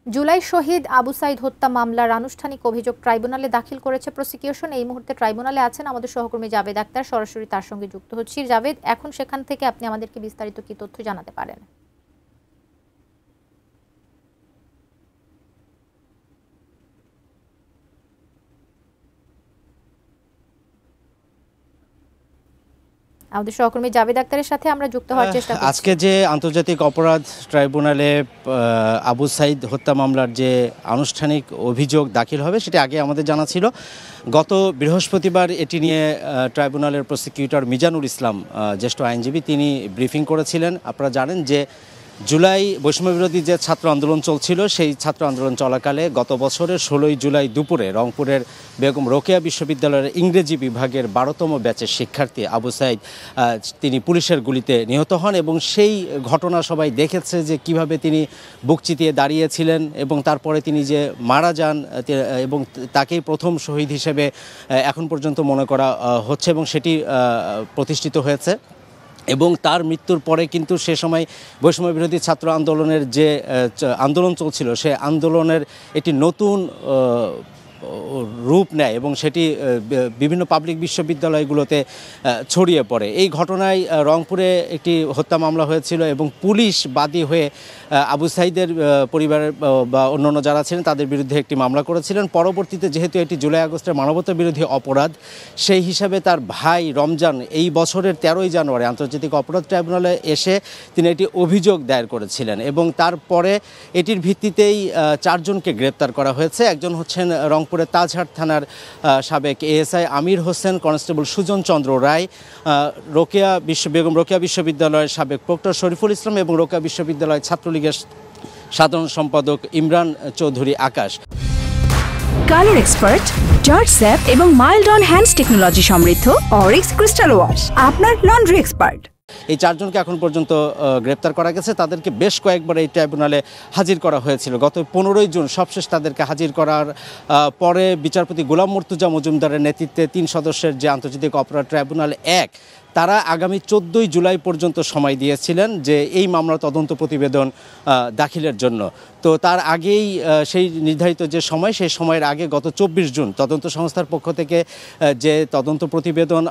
জুলাই শহীদ আবু সাইদ হত্যা মামলার আনুষ্ঠানিক অভিযোগ ট্রাইব্যুনালে দাখিল করেছে প্রসিকিউশন। এই মুহূর্তে ট্রাইব্যুনালে আছেন আমাদের সহকর্মী জাভেদ আক্তার, সরাসরি তার সঙ্গে যুক্ত হচ্ছি। জাভেদ, এখন সেখান থেকে আপনি আমাদেরকে বিস্তারিত কি তথ্য জানাতে পারেন? আমাদের সহকর্মী জাভেদ আক্তারের সাথে আমরা যুক্ত হওয়ার চেষ্টা করছি। আজকে যে আন্তর্জাতিক অপরাধ ট্রাইব্যুনালে আবু সাইদ হত্যা মামলার যে আনুষ্ঠানিক অভিযোগ দাখিল হবে সেটা আগে আমাদের জানা ছিল। গত বৃহস্পতিবার এটি নিয়ে ট্রাইব্যুনালের প্রসিকিউটর মিজানুর ইসলাম, জ্যেষ্ঠ আইনজীবী, তিনি ব্রিফিং করেছিলেন। আপনারা জানেন যে জুলাই বৈষম্যবিরোধী যে ছাত্র আন্দোলন চলছিল, সেই ছাত্র আন্দোলন চলাকালে গত বছরের 16ই জুলাই দুপুরে রংপুরের বেগম রোকেয়া বিশ্ববিদ্যালয়ের ইংরেজি বিভাগের 12তম ব্যাচের শিক্ষার্থী আবু সাইদ তিনি পুলিশের গুলিতে নিহত হন এবং সেই ঘটনা সবাই দেখেছে যে কিভাবে তিনি বুক চিতিয়ে দাঁড়িয়েছিলেন এবং তারপরে তিনি যে মারা যান এবং তাকেই প্রথম শহীদ হিসেবে এখন পর্যন্ত মনে করা হচ্ছে এবং সেটি প্রতিষ্ঠিত হয়েছে। এবং তার মৃত্যুর পরে কিন্তু সে সময় বৈষম্যবিরোধী ছাত্র আন্দোলনের যে আন্দোলন চলছিল, সে আন্দোলনের একটি নতুন রূপ নেয় এবং সেটি বিভিন্ন পাবলিক বিশ্ববিদ্যালয়গুলোতে ছড়িয়ে পড়ে। এই ঘটনায় রংপুরে একটি হত্যা মামলা হয়েছিল এবং পুলিশ বাদী হয়ে আবু সাইদের পরিবারের বা অন্যান্য যারা ছিলেন তাদের বিরুদ্ধে একটি মামলা করেছিলেন। পরবর্তীতে যেহেতু এটি জুলাই আগস্টের মানবতা বিরোধী অপরাধ, সেই হিসাবে তার ভাই রমজান এই বছরের 13ই জানুয়ারি আন্তর্জাতিক অপরাধ ট্রাইব্যুনালে এসে তিনি একটি অভিযোগ দায়ের করেছিলেন এবং তারপরে এটির ভিত্তিতেই 4 জনকে গ্রেপ্তার করা হয়েছে। একজন হচ্ছেন রংপুরের তাজহাট থানার সাবেক এএসআই আমির হোসেন, কনস্টেবল সুজন চন্দ্র রায়, বেগম রোকেয়া বিশ্ববিদ্যালয়ের সাবেক প্রক্টর শরীফুল ইসলাম এবং রোকেয়া বিশ্ববিদ্যালয় ছাত্রলীগের সাধারণ সম্পাদক ইমরান চৌধুরী আকাশ। কালার এক্সপার্ট, জর্জ স্যাপ এবং মাইল্ড অন হ্যান্ডস টেকনোলজি সমৃদ্ধ অরিক্স ক্রিস্টাল ওয়াশ আপনার লন্ড্রি এক্সপার্ট। এই 4 জনকে এখন পর্যন্ত গ্রেপ্তার করা গেছে। তাদেরকে বেশ কয়েকবার এই ট্রাইব্যুনালে হাজির করা হয়েছিল। গত 15ই জুন সবশেষ তাদেরকে হাজির করার পরে বিচারপতি গোলাম মুর্তুজা মজুমদারের নেতৃত্বে 3 সদস্যের যে আন্তর্জাতিক অপরাধ ট্রাইব্যুনাল 1, তারা আগামী 14ই জুলাই পর্যন্ত সময় দিয়েছিলেন যে এই মামলার তদন্ত প্রতিবেদন দাখিলের জন্য। তো তার আগেই সেই নির্ধারিত যে সময়, সেই সময়ের আগে গত 24 জুন তদন্ত সংস্থার পক্ষ থেকে যে তদন্ত প্রতিবেদন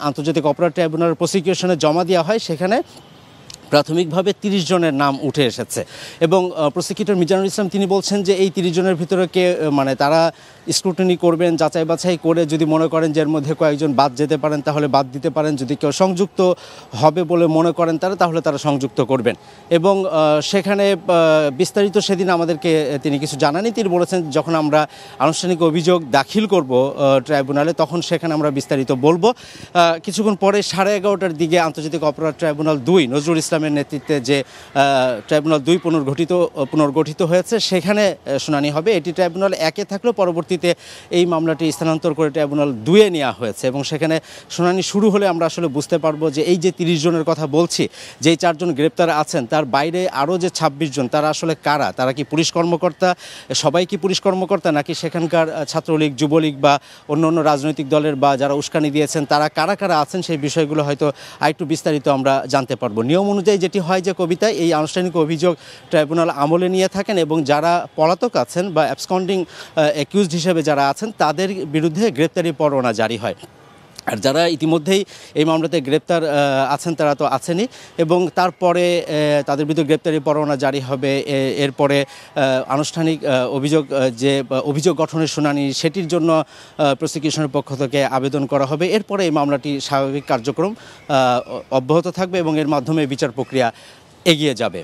আন্তর্জাতিক অপরাধ ট্রাইব্যুনালের প্রসিকিউশনে জমা দেওয়া হয়, সেখানে প্রাথমিকভাবে 30 জনের নাম উঠে এসেছে এবং প্রসিকিউটর মিজানুর ইসলাম তিনি বলছেন যে এই 30 জনের ভিতরে তারা স্ক্রুটিনি করবেন, যাচাই বাছাই করে যদি মনে করেন যে এর মধ্যে কয়েকজন বাদ যেতে পারেন তাহলে বাদ দিতে পারেন, যদি কেউ সংযুক্ত হবে বলে মনে করেন তাহলে তারা সংযুক্ত করবেন। এবং সেখানে বিস্তারিত সেদিন আমাদেরকে তিনি কিছু জানানি। তিনি বলেছেন যখন আমরা আনুষ্ঠানিক অভিযোগ দাখিল করব ট্রাইব্যুনালে তখন সেখানে আমরা বিস্তারিত বলবো। কিছুক্ষণ পরে 11:30টার দিকে আন্তর্জাতিক অপরাধ ট্রাইব্যুনাল 2 নজরুল ইসলামের নেতৃত্বে যে ট্রাইব্যুনাল 2 পুনর্গঠিত হয়েছে, সেখানে শুনানি হবে। এটি ট্রাইব্যুনাল 1-এ থাকলেও পরবর্তীতে এই মামলাটি স্থানান্তর করে ট্রাইব্যুনাল 2-এ নেওয়া হয়েছে এবং সেখানে শুনানি শুরু হলে আমরা আসলে বুঝতে পারবো যে এই যে 30 জনের কথা বলছি, যেই 4 জন গ্রেপ্তার আছেন তার বাইরে আরও যে 26 জন, তারা আসলে কারা? তারা কি পুলিশ কর্মকর্তা? সবাই কি পুলিশ কর্মকর্তা নাকি সেখানকার ছাত্রলীগ, যুবলীগ বা অন্য রাজনৈতিক দলের বা যারা উস্কানি দিয়েছেন তারা কারা কারা আছেন, সেই বিষয়গুলো হয়তো আরেকটু বিস্তারিত আমরা জানতে পারবো। নিয়ম অনুযায়ী যেটি হয় যে কবিতায় এই আনুষ্ঠানিক অভিযোগ ট্রাইব্যুনাল আমলে নিয়ে থাকেন এবং যারা পলাতক আছেন বা অ্যাবসকন্ডিং অ্যাকিউজড হিসেবে যারা আছেন তাদের বিরুদ্ধে গ্রেপ্তারি পরোয়ানা জারি হয়। আর যারা ইতিমধ্যেই এই মামলাতে গ্রেপ্তার আছেন তারা তো আছেনই এবং তারপরে তাদের বিরুদ্ধে গ্রেপ্তারি পরোয়ানা জারি হবে। এরপরে আনুষ্ঠানিক অভিযোগ গঠনের শুনানি, সেটির জন্য প্রসিকিউশনের পক্ষ থেকে আবেদন করা হবে। এরপরে এই মামলাটি স্বাভাবিক কার্যক্রম অব্যাহত থাকবে এবং এর মাধ্যমে বিচার প্রক্রিয়া এগিয়ে যাবে।